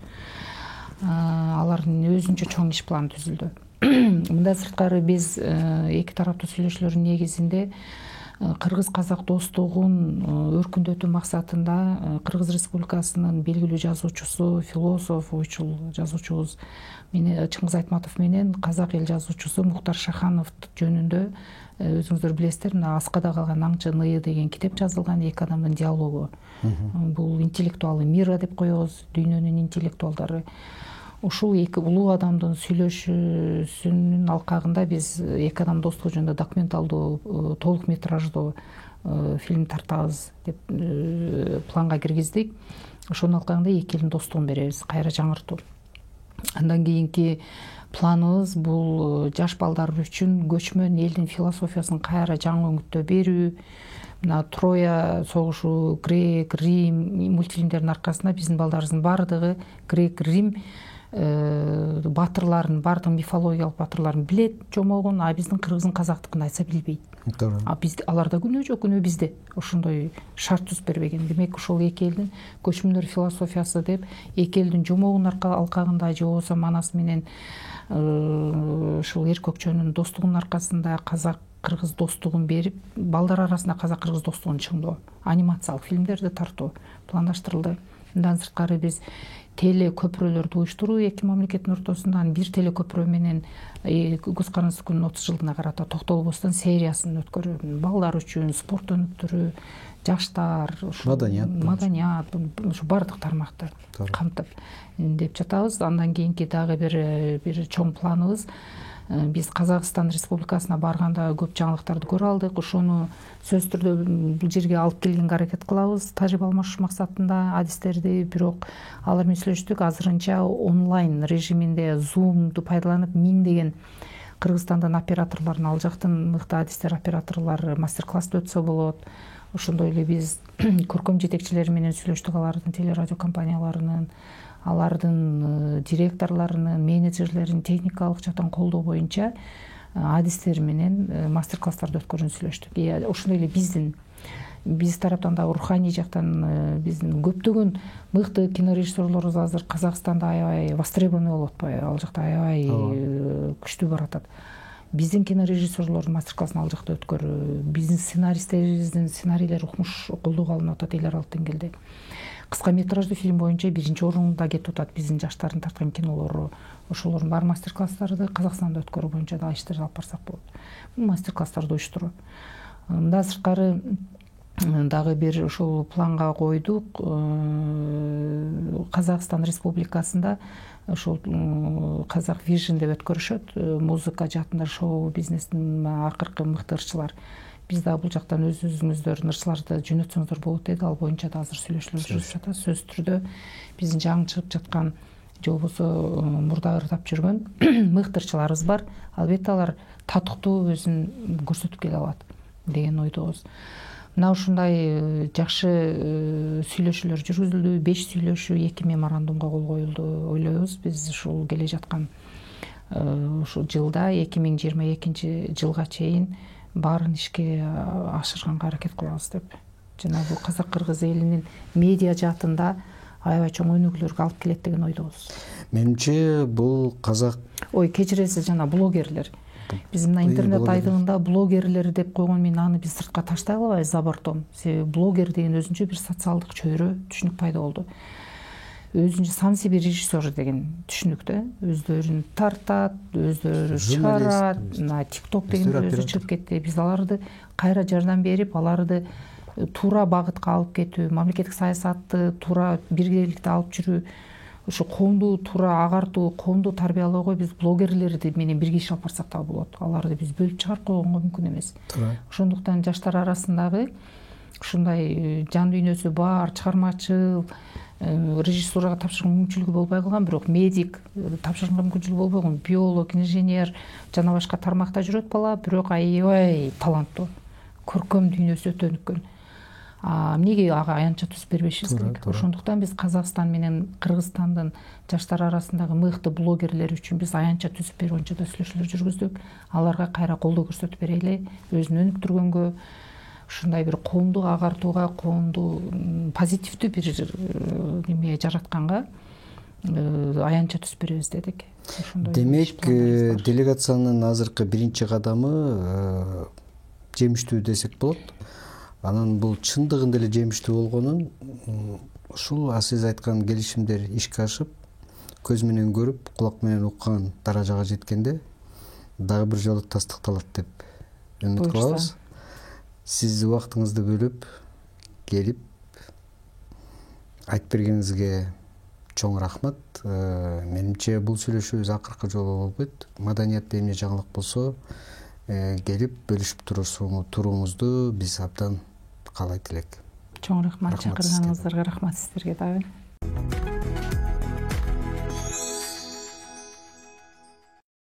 Алардын өзүнчө чоң иш планы түзүлдү. Мындан сырткары биз 2 тараптуу сүйлөшүүлөрдүн негизинде кыргыз-казак достугун өркүндөтүү максатында Кыргыз Республикасынын белгилүү жазуучусу, философ, ойчул жазуучубуз Чыңгыз Айтматов менен казак эл жазуучусу Мухтар Шаханов жөнүндө өзүңүздөр билесиздер, Аскада калган аңчы Ны деген китеп жазылган, 2 адамдын диалогу. Бул интеллектуалы мира деп коебуз, дүйнөнүн интеллектуалдары. Ушул 2 улуу адамдын сүйлөшүүсүнүн алкагында биз 2 адам достугу жөнүндө документалдуу толук метраждуу фильм тартабыз деп планга киргиздик. Ошонун алкагында 2 элдин достугун беребиз, кайра жаңыртуу. Андан кийинки планыбыз бул жаш балдар үчүн көчмөн элдин философиясын кайра жаңы өңүттөө берүү. Мына Троя согушу, Грек, Рим мультфильмдердин аркасында биздин балдарыбыздын баардыгы Грек, Рим баатырларын, бардык мифологиялык баатырларын билет жомогун, а биздин кыргыздын казактыкын айтса билбейт. А бизде аларда күнөө жок, күнөө бизде. Ошондой шарт түзүп бербеген. Демек ошол эки элдин көчмөндөр философиясы деп, эки элдин жомогунун алкагында же болбосо Манас менен ушул Эр Көкчөнүн достугунун аркасында казак кыргыз достугун берип, балдар арасында казак кыргыз достугун чыңдоо, анимациялык фильмдерди тартуу пландаштырылды. Мындан сырткары биз теле көпүрөлөрдү уюштуруу эки мамлекеттин ортосунда, бир теле көпүрө менен Көз карандысыз күнүн 30 жылдыгына карата токтолбостон сериясын өткөрүү, балдар үчүн спорт өнүктүрүү, жаштар, маданият, ушу бардык тармакты камтып деп жатабыз. Андан кийинки дагы бир чоң планыбыз, биз Казакстан Республикасына барганда көп жаңылыктарды көрө алдык. Ошону сөзсүз түрдө бул жерге алып келгенге аракет кылабыз, тажрыйба алмашуу максатында адистерди. Бирок алар менен сүйлөштүк, азырынча онлайн режиминде Zoom'ду пайдаланып миңдеген Кыргызстандан операторлордун, ал жактын мыкты адистер, операторлор мастер-классты өтсө болот. Ошондой эле биз көркөм жетекчилери менен сүйлөштүк, алардын телерадио компанияларынын, алардын директорлорунун, менеджерлеринин техникалык жактан колдоо боюнча адистер менен мастер-класстарды өткөрүүнү сүйлөштүк. Ошондой эле биз тараптан да руханий жактан биздин көптөгөн мыкты кинорежиссерлорубуз азыр Казакстанда аябай востребованный болуп атпайбы? Ал жакта аябай күчтүү баратат. Биздин кинорежиссерлордун мастер-классын ал жакта өткөрүү, биздин сценаристтерибиздин сценарийлери укмуш колдоого алынып атат эл аралык деңгээлде. Кыска метраждуу фильм боюнча биринчи орунда кетип атат биздин жаштардын тарткан кинолору. Ошолордун бар мастер-класстарды Казакстанда өткөрүү боюнча да иштер алып барсак болот. Бул мастер-класстарды уюштуруу. Мындан сырткары дагы бир ошол планга койдук. Казакстан Республикасында ошол Казак Vision деп өткөрүшөт. Музыка жаатында шоу бизнестин акыркы мыкты ырчылар. Биз да бул жактан өзүңүздөр ырчыларды жөнөтсөңүздөр болот деди. Ал боюнча да азыр сүйлөшүүлөр жүрүп жатат. Сөзсүз түрдө биздин жаңы чыгып жаткан же болбосо мурда ырдап жүргөн мыкты ырчыларыбыз бар. Албетте алар татыктуу өзүн көрсөтүп келе алат деген ойдобуз. Мына ушундай жакшы сүйлөшүүлөр жүргүзүлдү. 5 сүйлөшүү, 2 меморандумга кол коюлду. Ойлойбуз биз ушул келе жаткан ушул жылда 2022 жылга чейин баарын ишке ашырганга аракет кылабыз деп. Жана бул казак кыргыз элинин медиа жаатында аябай чоң өнүгүүлөргө алып келет деген ойдобуз. Менимче бул казак кечиресиз, жана блогерлер. Биз мына интернет айдыгында блогерлер деп койгон, мен аны биз сыртка таштай албайбыз за бортом. Себеби блогер деген өзүнчө бир социалдык чөйрө, түшүнүк пайда болду. Өзүнчө сам себе режиссер деген түшүнүктө өздөрүн тартат, өздөрү чыгарат, TikTok деген өзү чыгып кетти. Биз аларды кайра жардам берип, аларды туура багытка алып кетүү, мамлекеттик саясатты туура биргеликте алып жүрүү, ушу коомду туура агартуу, коомду тарбиялоого биз блогерлерди менен бирге иш алып барсак да болот. Аларды биз бөлүп чыгарып койгонго мүмкүн эмес. Ошондуктан жаштар арасындагы ушундай жан дүйнөсү бар, чыгармачыл, режиссурага тапшырган мүмкүнчүлүгү болбой калган, бирок медик тапшырган мүмкүнчүлүгү болбой калган, биолог, инженер жана башка тармакта жүрөт бала, бирок аябай таланттуу, көркөм дүйнөсү өтө өнүккөн. Эмнеге ага аянтча түзүп бербешибиз керек? Ошондуктан биз Казакстан менен Кыргызстандын жаштар арасындагы мыкты блогерлер үчүн биз аянтча түзүп берүү боюнча да сүйлөшүүлөр жүргүздүк. Аларга кайра колдоо көрсөтүп берели, өзүн өнүктүргөнгө, ушундай бир коомду агартууга, коомду позитивдүү бир неме жаратканга аянтча түзүп беребиз дедик. Демек, делегациянын азыркы биринчи кадамы жемиштүү десек болот. Анан бул чындыгында эле жемиштүү болгонун ушул сиз айткан келишимдер ишке ашып, көз менен көрүп, кулак менен уккан даражага жеткенде дагы бир жолу тастыкталат деп үмүт кылабыз. Сиз убактыңызды бөлүп келип айтып бергениңизге чоң рахмат. Менимче бул сүйлөшүүбүз акыркы жолу болбойт. Маданиятта эмне жаңылык болсо келип бөлүшүп турууңузду биз абдан каалайт элек. Чоң рахмат, чакырганыңыздарга рахмат сиздерге дагы.